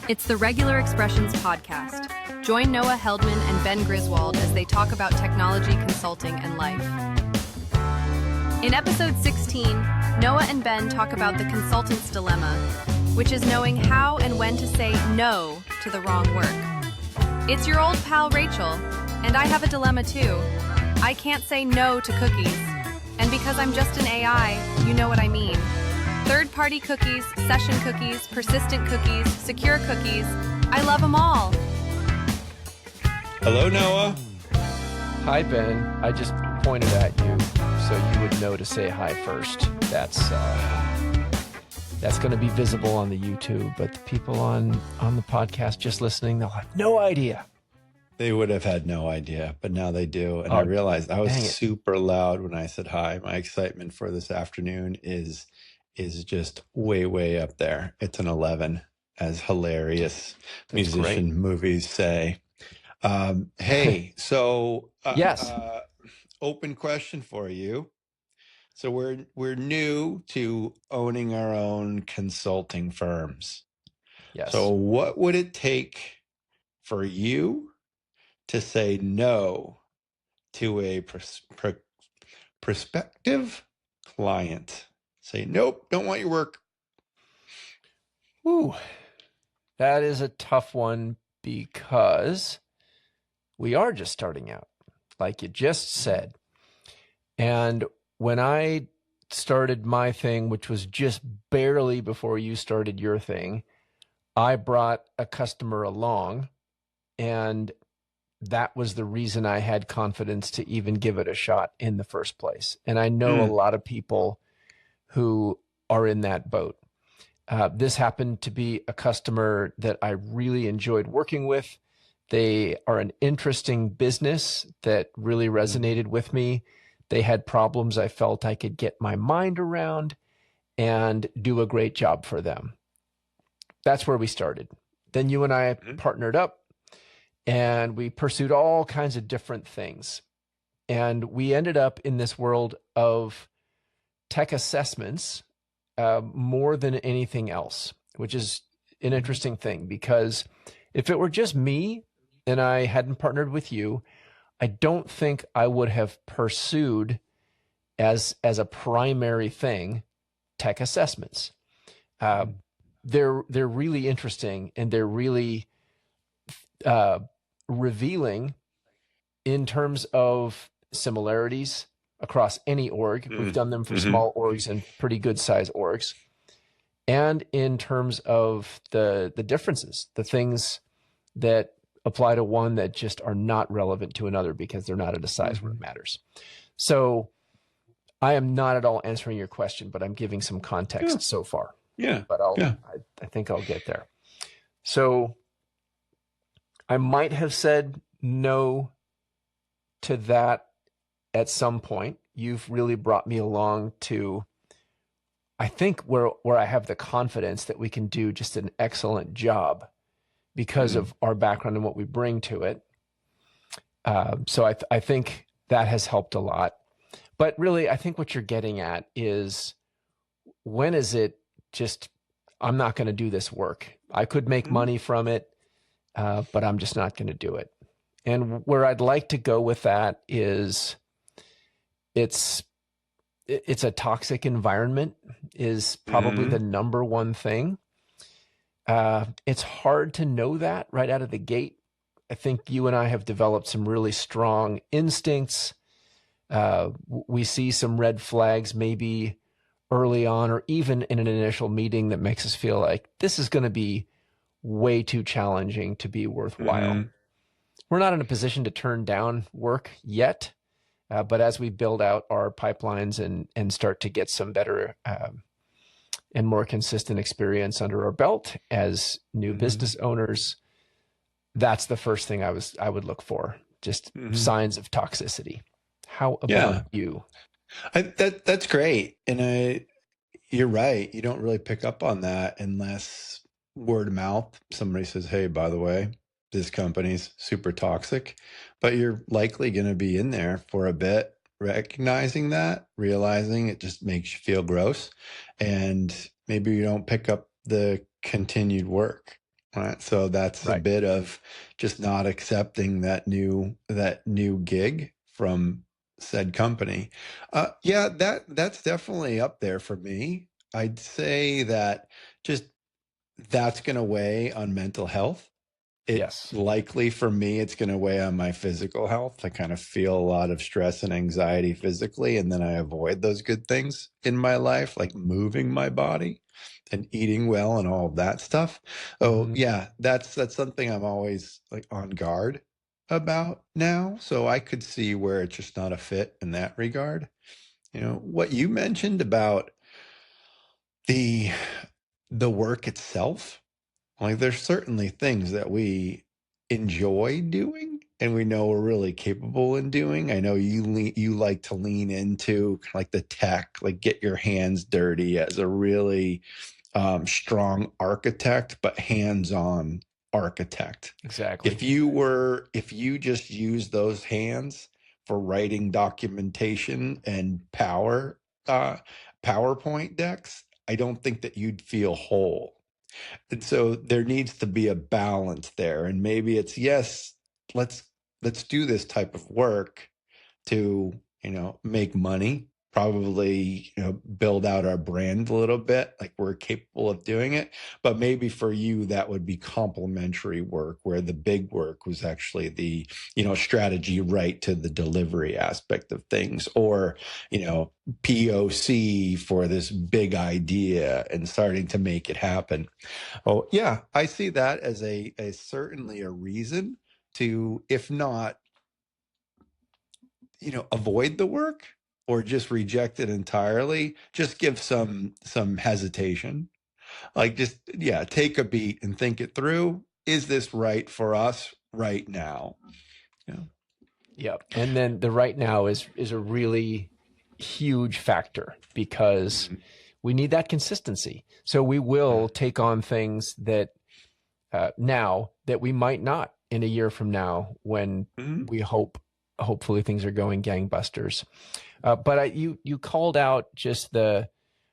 It's the Regular Expressions podcast. Join Noah Heldman and Ben Griswold as they talk about technology, consulting, and life. In episode 16, Noah and Ben talk about the consultant's dilemma, which is knowing how and when to say no to the wrong work. It's your old pal Rachel, and I have a dilemma too. I can't say no to cookies. And because I'm just an AI, you know what I mean. Third-party cookies, session cookies, persistent cookies, secure cookies. I love them all. Hello, Noah. Hi, Ben. I just pointed at you so you would know to say hi first. That's going to be visible on the YouTube, but the people on the podcast just listening, they'll have no idea. They would have had no idea, but now they do. And I realized I was super loud when I said hi. My excitement for this afternoon is just way, way up there. It's an 11, as hilarious musician movies say. Hey, so yes, open question for you. So we're new to owning our own consulting firms. Yes. So what would it take for you to say no to a prospective client? Say, nope, don't want your work. Ooh, that is a tough one because we are just starting out, like you just said. And when I started my thing, which was just barely before you started your thing, I brought a customer along, and that was the reason I had confidence to even give it a shot in the first place. And I know a lot of people who are in that boat. This happened to be a customer that I really enjoyed working with. They are an interesting business that really resonated with me. They had problems I felt I could get my mind around and do a great job for them. That's where we started. Then you and I partnered up, and we pursued all kinds of different things. And we ended up in this world of tech assessments more than anything else, which is an interesting thing, because if it were just me and I hadn't partnered with you, I don't think I would have pursued as a primary thing tech assessments. They're really interesting, and they're really revealing in terms of similarities across any org. We've done them for small orgs and pretty good size orgs. And in terms of the differences, the things that apply to one that just are not relevant to another because they're not at a size where it matters. So I am not at all answering your question, but I'm giving some context so far. Yeah. But I think I'll get there. So I might have said no to that at some point. You've really brought me along to, I think, where I have the confidence that we can do just an excellent job because of our background and what we bring to it. So I think that has helped a lot. But really, I think what you're getting at is, when is it just, I'm not going to do this work. I could make money from it, but I'm just not going to do it. And where I'd like to go with that is, it's a toxic environment is probably the number one thing. It's hard to know that right out of the gate. I think you and I have developed some really strong instincts. We see some red flags maybe early on, or even in an initial meeting, that makes us feel like this is going to be way too challenging to be worthwhile. We're not in a position to turn down work yet. But as we build out our pipelines and start to get some better and more consistent experience under our belt as new business owners, that's the first thing I would look for, just signs of toxicity. How about you? That's great. And you're right. You don't really pick up on that unless word of mouth, somebody says, hey, by the way, this company's super toxic. But you're likely going to be in there for a bit, recognizing that, realizing it just makes you feel gross, and maybe you don't pick up the continued work. right? So that's a Right. bit of just not accepting that new gig from said company. Yeah, that's definitely up there for me. I'd say that just that's going to weigh on mental health. It Yes. likely for me, it's going to weigh on my physical health. I kind of feel a lot of stress and anxiety physically, and then I avoid those good things in my life, like moving my body and eating well and all of that stuff. Oh, Mm-hmm. yeah, that's something I'm always like on guard about now. So I could see where it's just not a fit in that regard. What you mentioned about the the work itself, like there's certainly things that we enjoy doing and we know we're really capable in doing. I know you like to lean into like the tech, like get your hands dirty as a really strong architect, but hands-on architect. Exactly. If you just use those hands for writing documentation and PowerPoint decks, I don't think that you'd feel whole. And so there needs to be a balance there. And maybe it's yes, let's let's do this type of work to, make money, probably, build out our brand a little bit, like we're capable of doing it. But maybe for you, that would be complementary work where the big work was actually the, strategy right to the delivery aspect of things, or, POC for this big idea and starting to make it happen. Oh, yeah, I see that as a certainly a reason to, if not, avoid the work or just reject it entirely, just give some hesitation. Like just, yeah, take a beat and think it through. Is this right for us right now? Yeah. Yep. And then the right now is a really huge factor because Mhm. we need that consistency. So we will take on things that now that we might not in a year from now when Mhm. we hopefully things are going gangbusters. But you called out just the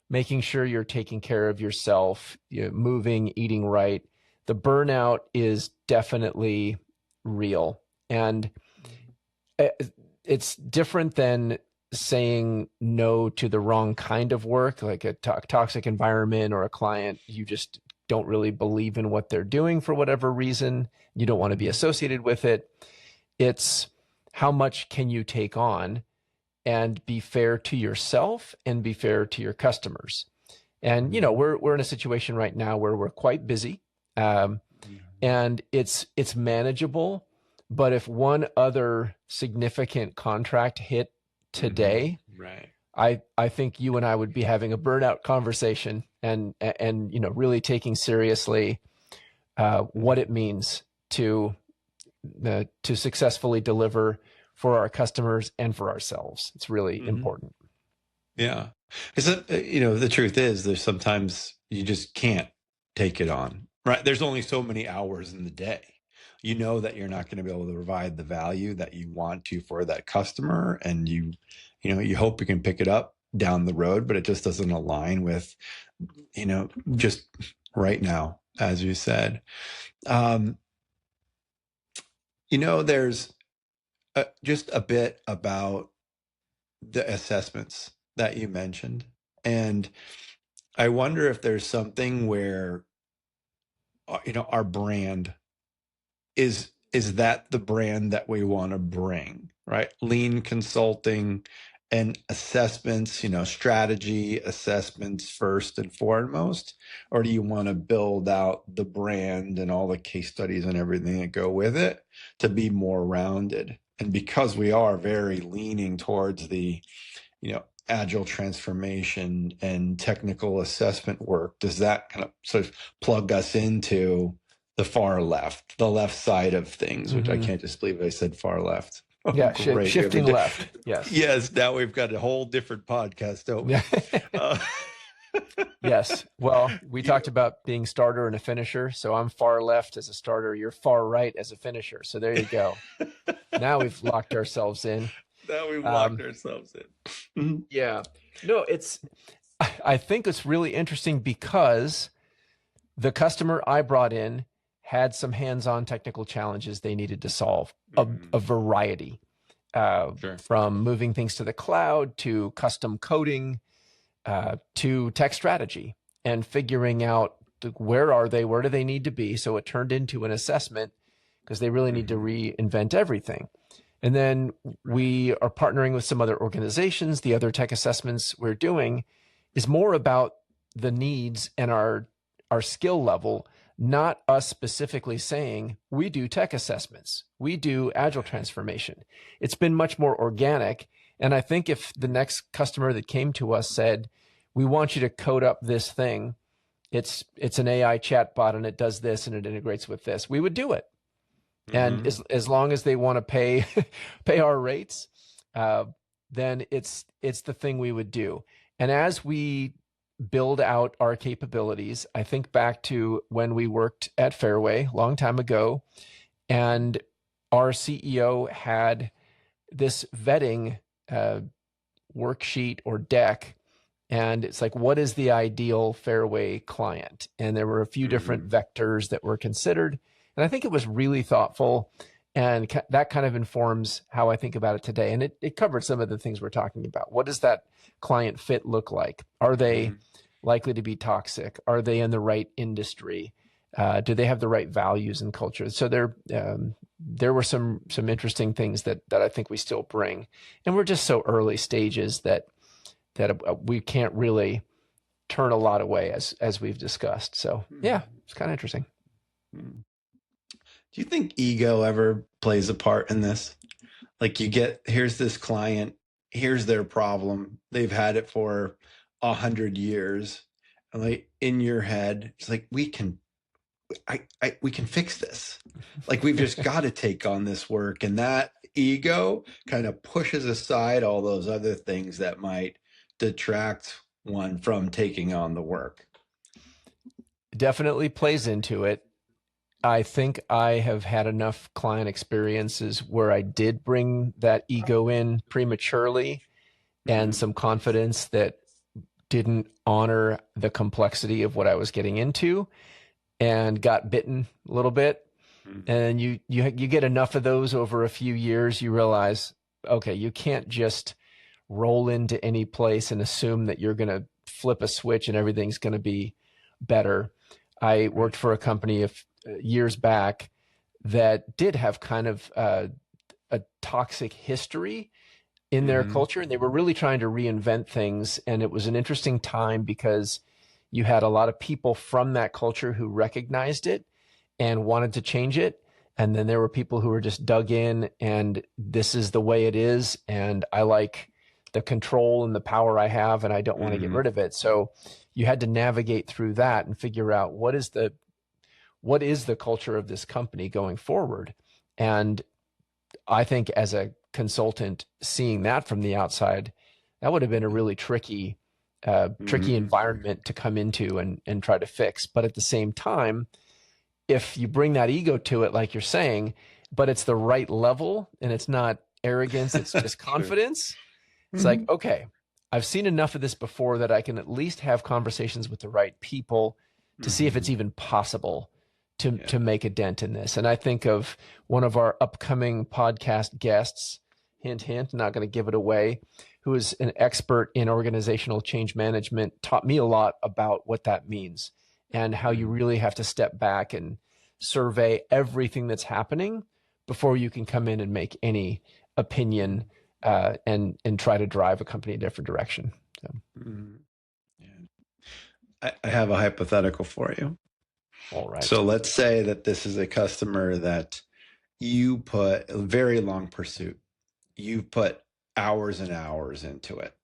making sure you're taking care of yourself, moving, eating right. The burnout is definitely real, and it's different than saying no to the wrong kind of work, like a toxic environment or a client you just don't really believe in what they're doing for whatever reason. You don't want to be associated with it. It's how much can you take on and be fair to yourself and be fair to your customers. And we're in a situation right now where we're quite busy, and it's manageable. But if one other significant contract hit today, Right. I think you and I would be having a burnout conversation and really taking seriously what it means to successfully deliver for our customers and for ourselves. It's really important. Yeah. Because, the truth is there's sometimes you just can't take it on, right? There's only so many hours in the day. You know that you're not going to be able to provide the value that you want to for that customer. And you hope you can pick it up down the road, but it just doesn't align with, just right now, as you said. Um, there's just a bit about the assessments that you mentioned. And I wonder if there's something where, our brand is that the brand that we want to bring, right? Lean consulting and assessments, strategy assessments first and foremost, or do you want to build out the brand and all the case studies and everything that go with it to be more rounded? And because we are very leaning towards the, agile transformation and technical assessment work, does that kind of sort of plug us into the far left, the left side of things, which I can't just believe I said far left. Oh, Yeah, great. shifting left. Yes. Yes, now we've got a whole different podcast, don't we? Uh, Yes. Well, we you talked about being starter and a finisher. So I'm far left as a starter. You're far right as a finisher. So there you go. Now we've locked ourselves in. Now we've locked ourselves in. Yeah. No, I think it's really interesting because the customer I brought in had some hands-on technical challenges they needed to solve, a variety, Sure. from moving things to the cloud to custom coding, to tech strategy, and figuring out where are they, where do they need to be. So it turned into an assessment because they really need to reinvent everything. And then we are partnering with some other organizations. The other tech assessments we're doing is more about the needs and our skill level, not us specifically saying we do tech assessments, we do agile transformation. It's been much more organic. And I think if the next customer that came to us said, we want you to code up this thing, it's an AI chatbot and it does this and it integrates with this, we would do it. And as long as they want to pay our rates, then it's the thing we would do. And as we build out our capabilities, I think back to when we worked at Fairway a long time ago, and our CEO had this vetting worksheet or deck. And it's like, what is the ideal Fairway client? And there were a few different vectors that were considered. And I think it was really thoughtful. And that kind of informs how I think about it today. And it covered some of the things we're talking about. What does that client fit look like? Are they likely to be toxic? Are they in the right industry? Do they have the right values and culture? So there were some interesting things that I think we still bring. And we're just so early stages that we can't really turn a lot away as we've discussed. So yeah, it's kind of interesting. Do you think ego ever plays a part in this? Like here's this client, here's their problem. They've had it for 100 years. And like in your head, it's like, we can fix this. Like, we've just got to take on this work. And that ego kind of pushes aside all those other things that might detract one from taking on the work. Definitely plays into it. I think I have had enough client experiences where I did bring that ego in prematurely and some confidence that didn't honor the complexity of what I was getting into and got bitten a little bit. And you get enough of those over a few years, you realize, okay, you can't just roll into any place and assume that you're going to flip a switch and everything's going to be better. I worked for a company years back that did have kind of a toxic history in their culture, and they were really trying to reinvent things. And it was an interesting time because you had a lot of people from that culture who recognized it and wanted to change it. And then there were people who were just dug in and this is the way it is. And I like the control and the power I have, and I don't want to get rid of it. So you had to navigate through that and figure out what is the culture of this company going forward. And I think as a consultant, seeing that from the outside, that would have been a really tricky environment to come into and try to fix. But at the same time, if you bring that ego to it, like you're saying, but it's the right level and it's not arrogance, it's just confidence. It's like, okay, I've seen enough of this before that I can at least have conversations with the right people to see if it's even possible to make a dent in this. And I think of one of our upcoming podcast guests, hint, hint, not going to give it away, who is an expert in organizational change management, taught me a lot about what that means and how you really have to step back and survey everything that's happening before you can come in and make any opinion and try to drive a company in a different direction. So. I have a hypothetical for you. All right. So let's say that this is a customer that you put a very long pursuit. You put hours and hours into it.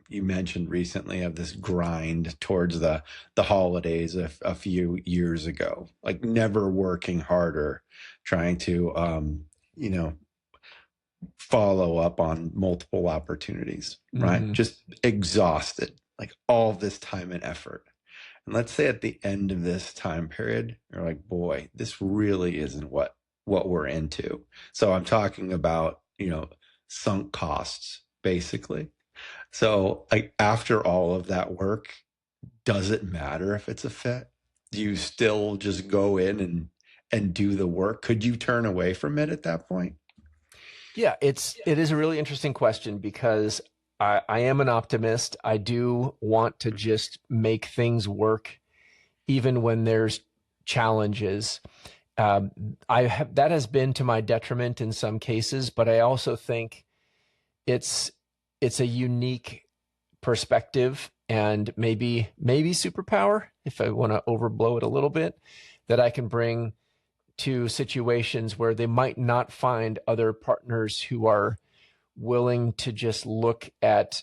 You mentioned recently of this grind towards the holidays a few years ago, like never working harder, trying to, follow up on multiple opportunities, right? Just exhausted, like all this time and effort. And let's say at the end of this time period, you're like, boy, this really isn't what we're into. So I'm talking about, sunk costs, basically. So like after all of that work, does it matter if it's a fit? Do you still just go in and do the work? Could you turn away from it at that point? Yeah, it is a really interesting question because I am an optimist. I do want to just make things work even when there's challenges. That has been to my detriment in some cases, but I also think it's a unique perspective and maybe superpower, if I want to overblow it a little bit, that I can bring to situations where they might not find other partners who are willing to just look at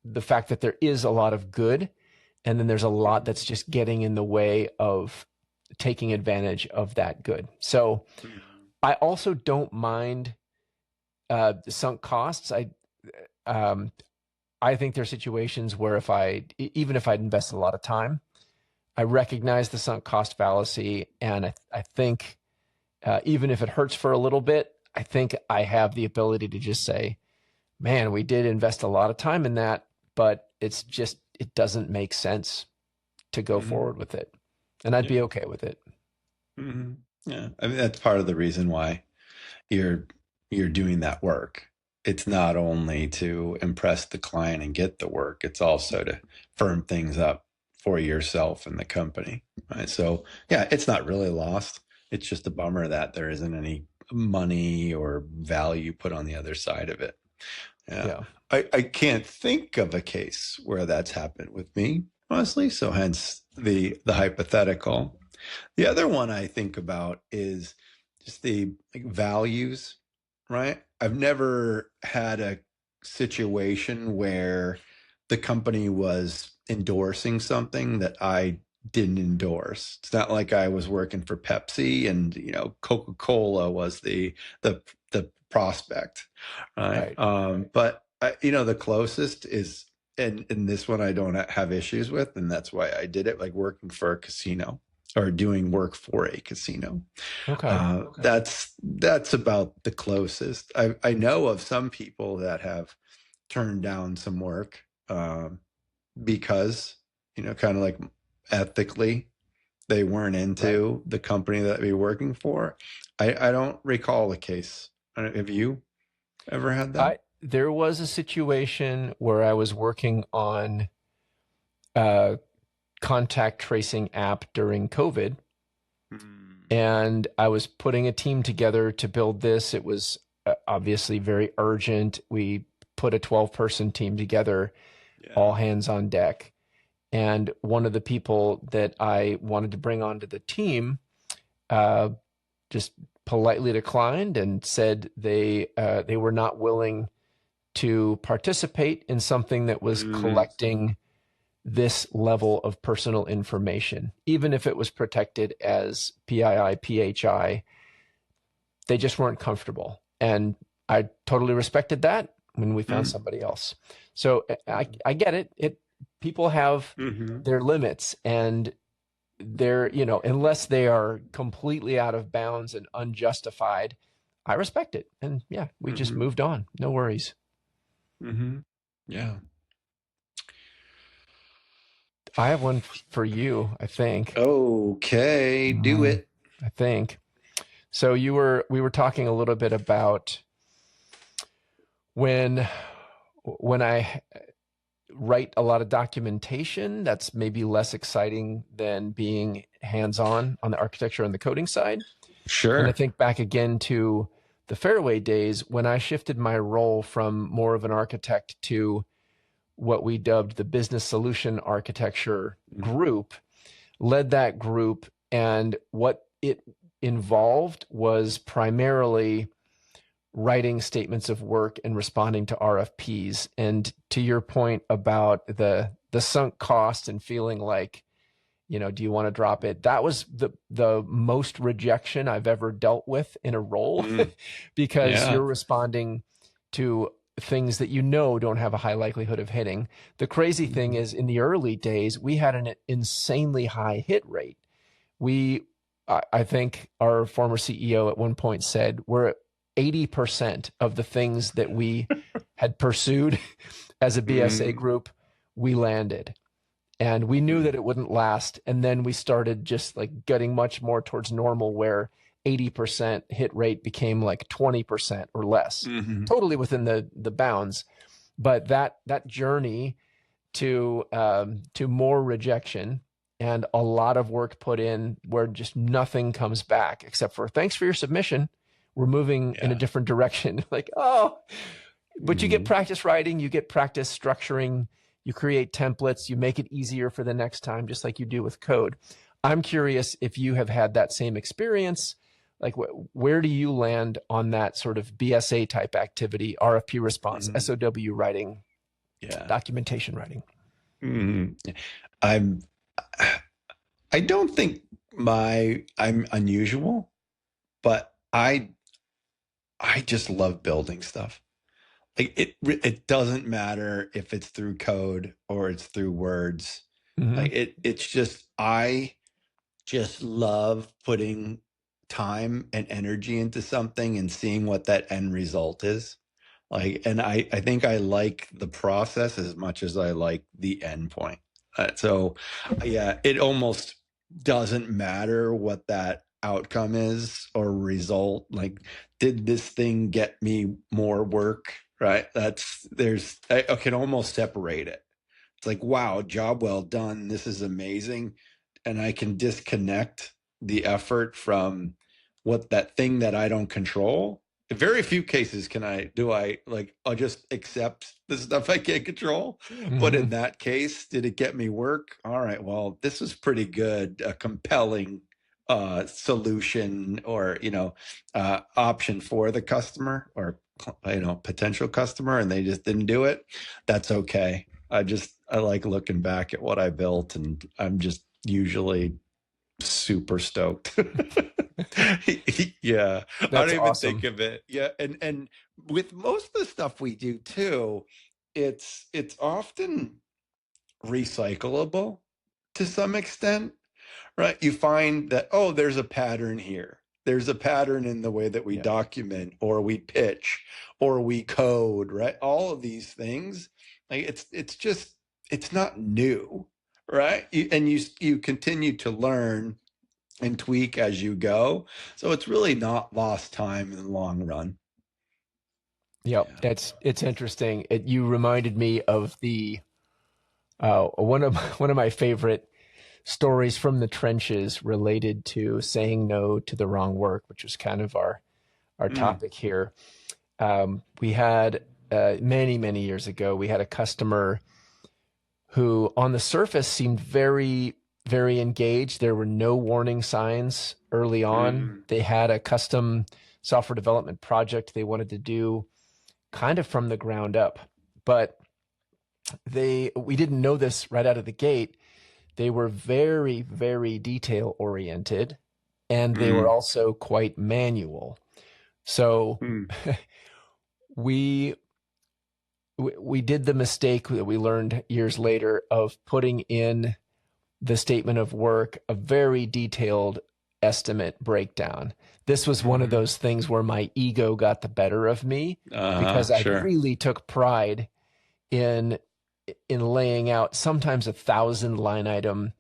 the fact that there is a lot of good, and then there's a lot that's just getting in the way of taking advantage of that good. So I also don't mind the sunk costs. I think there are situations where even if I'd invested a lot of time, I recognize the sunk cost fallacy. And I think even if it hurts for a little bit, I think I have the ability to just say, man, we did invest a lot of time in that, but it doesn't make sense to go forward with it. And I'd be okay with it. Mm-hmm. Yeah. I mean, that's part of the reason why you're doing that work. It's not only to impress the client and get the work, it's also to firm things up for yourself and the company. Right. So yeah, it's not really lost. It's just a bummer that there isn't any money or value put on the other side of it. Yeah. I can't think of a case where that's happened with me, honestly. So hence the hypothetical. The other one I think about is just the values, right? I've never had a situation where the company was endorsing something that I didn't endorse. It's not like I was working for Pepsi and, Coca-Cola was the prospect, right? But the closest is, and this one I don't have issues with, and that's why I did it, like working for a casino or doing work for a casino. Okay. That's about the closest. I know of some people that have turned down some work because, kind of like ethically, they weren't into the company that they were working for. I don't recall a case. Have you ever had that? There was a situation where I was working on a contact tracing app during COVID, and I was putting a team together to build this. It was obviously very urgent. We put a 12-person team together, all hands on deck. And one of the people that I wanted to bring onto the team just politely declined and said they were not willing to participate in something that was collecting this level of personal information, even if it was protected as PII, PHI. They just weren't comfortable. And I totally respected that when we found somebody else. So I get it. People have their limits, and they're, unless they are completely out of bounds and unjustified, I respect it. And yeah, we just moved on. No worries. Yeah. I have one for you, I think. Okay, do it. I think. So we were talking a little bit about when I write a lot of documentation, that's maybe less exciting than being hands-on on the architecture and the coding side. Sure. And I think back again to the Fairway days when I shifted my role from more of an architect to what we dubbed the business solution architecture group, led that group. And what it involved was primarily writing statements of work and responding to RFPs. And to your point about the sunk cost and feeling like, do you want to drop it? That was the most rejection I've ever dealt with in a role because you're responding to things that don't have a high likelihood of hitting. The crazy thing is, in the early days, we had an insanely high hit rate. I think our former CEO at one point said, we're at 80% of the things that we had pursued as a BSA group, we landed. And we knew that it wouldn't last. And then we started just like getting much more towards normal, where 80% hit rate became like 20% or less, totally within the bounds. But that journey to more rejection and a lot of work put in where just nothing comes back except for thanks for your submission. We're moving in a different direction. Like, oh, but you get practice writing, you get practice structuring, you create templates, you make it easier for the next time, just like you do with code. I'm curious if you have had that same experience. Like, where do you land on that sort of BSA type activity, RFP response, SOW writing, documentation writing? I don't think I'm unusual, but I just love building stuff. Like it doesn't matter if it's through code or it's through words. Like it's just, I just love putting time and energy into something and seeing what that end result is. Like, and I think I like the process as much as I like the end point. So yeah, it almost doesn't matter what that outcome is or result. Like, did this thing get me more work? Right? I can almost separate it. It's like, wow, job well done. This is amazing. And I can disconnect the effort from what that thing that I don't control. In very few cases I'll just accept the stuff I can't control. But in that case, did it get me work? All right, well, this was pretty good, a compelling solution or, option for the customer or, potential customer, and they just didn't do it. That's okay. I like looking back at what I built, and I'm just usually super stoked. Yeah. That's I don't even awesome. think of it. Yeah. And with most of the stuff we do too, it's often recyclable to some extent, right? You find that, oh, there's a pattern here. There's a pattern in the way that we document or we pitch or we code, right? All of these things, like it's not new, right? You continue to learn and tweak as you go. So it's really not lost time in the long run. Yep. It's interesting. You reminded me of the one of my favorite stories from the trenches related to saying no to the wrong work, which was kind of our topic here. We had many years ago, we had a customer who on the surface seemed very, very engaged. There were no warning signs early on. They had a custom software development project they wanted to do kind of from the ground up, but we didn't know this right out of the gate. They were very, very detail oriented, and they were also quite manual. So we did the mistake that we learned years later of putting in the statement of work a very detailed estimate breakdown. This was one of those things where my ego got the better of me because I really took pride in laying out sometimes 1,000 line item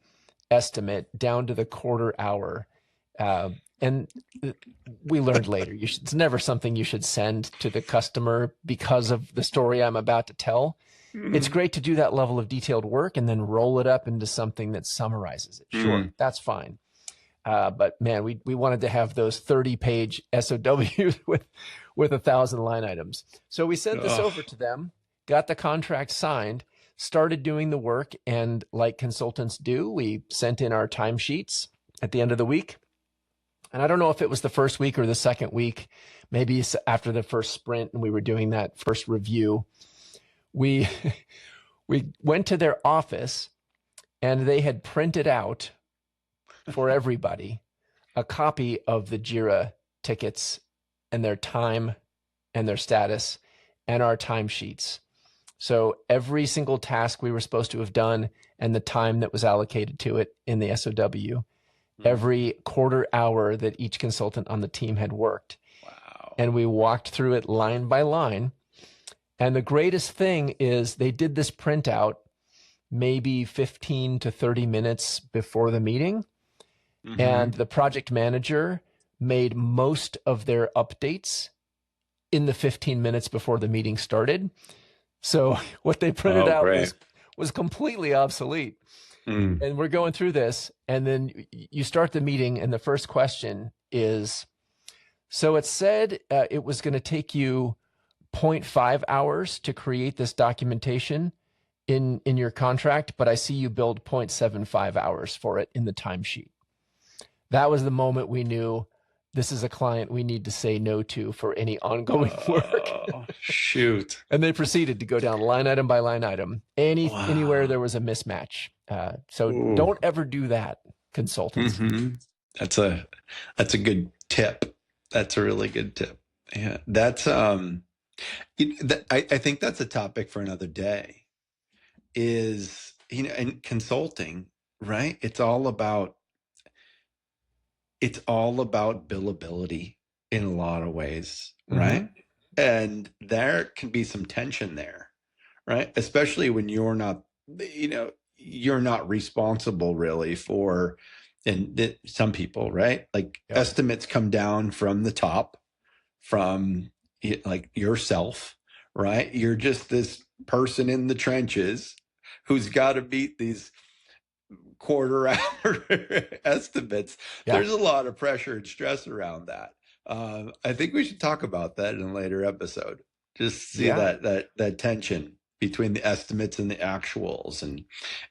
estimate down to the quarter hour. And we learned later, it's never something you should send to the customer because of the story I'm about to tell. It's great to do that level of detailed work and then roll it up into something that summarizes it. Sure, that's fine. But man, we wanted to have those 30-page SOWs with 1,000 line items. So we sent this over to them, got the contract signed, started doing the work, and like consultants do, we sent in our timesheets at the end of the week. And I don't know if it was the first week or the second week, maybe after the first sprint, and we were doing that first review. We went to their office, and they had printed out for everybody a copy of the Jira tickets and their time and their status and our timesheets. So every single task we were supposed to have done and the time that was allocated to it in the SOW, every quarter hour that each consultant on the team had worked. Wow. And we walked through it line by line. And the greatest thing is they did this printout maybe 15 to 30 minutes before the meeting. Mhm. And the project manager made most of their updates in the 15 minutes before the meeting started. So what they printed out great. was completely obsolete. Mm. And we're going through this, and then you start the meeting, and the first question is, so it said it was going to take you 0.5 hours to create this documentation in your contract, but I see you billed 0.75 hours for it in the timesheet. That was the moment we knew this is a client we need to say no to for any ongoing work. Oh, shoot. And they proceeded to go down line item by line item, anywhere there was a mismatch. So Ooh. don't ever do that, consultants. Mhm. That's a good tip. That's a really good tip. Yeah, that's I think that's a topic for another day. Is in consulting, right? It's all about billability in a lot of ways, right? And there can be some tension there, right? Especially when you're not responsible really for, and some people, right? Like Yep. estimates come down from the top, from like yourself, right? You're just this person in the trenches who's got to meet these quarter hour estimates. Yeah. There's a lot of pressure and stress around that. I think we should talk about that in a later episode. Just see that tension between the estimates and the actuals,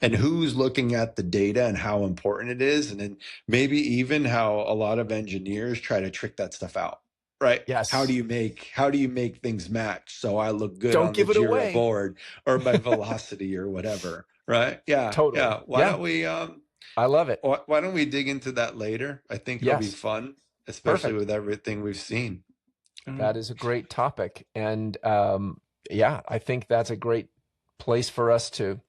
and who's looking at the data and how important it is, and then maybe even how a lot of engineers try to trick that stuff out. Right. Yes. How do you make things match so I look good Don't on give the it Jira away. board or my velocity or whatever? Right. Yeah. Totally. Yeah. Why don't we I love it. why don't we dig into that later? I think it'll be Yes. fun, especially Perfect. with everything we've seen. That is a great topic. And I think that's a great place for us to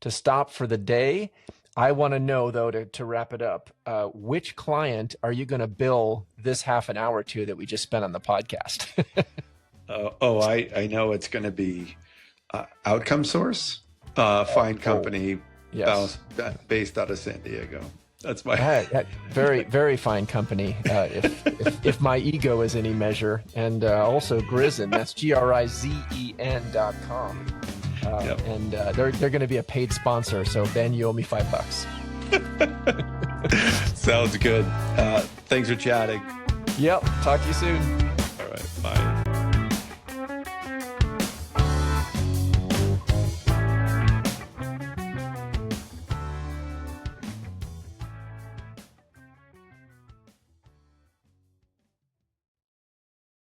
stop for the day. I want to know, though, to wrap it up, which client are you going to bill this half an hour to that we just spent on the podcast? I know it's going to be OutcomeSource, fine company, yes. based out of San Diego. That's my very, very fine company, if my ego is any measure. And also Grizen, that's GRIZEN.com. Yep. And they're going to be a paid sponsor. So Ben, you owe me $5. Sounds good. Thanks for chatting. Yep. Talk to you soon.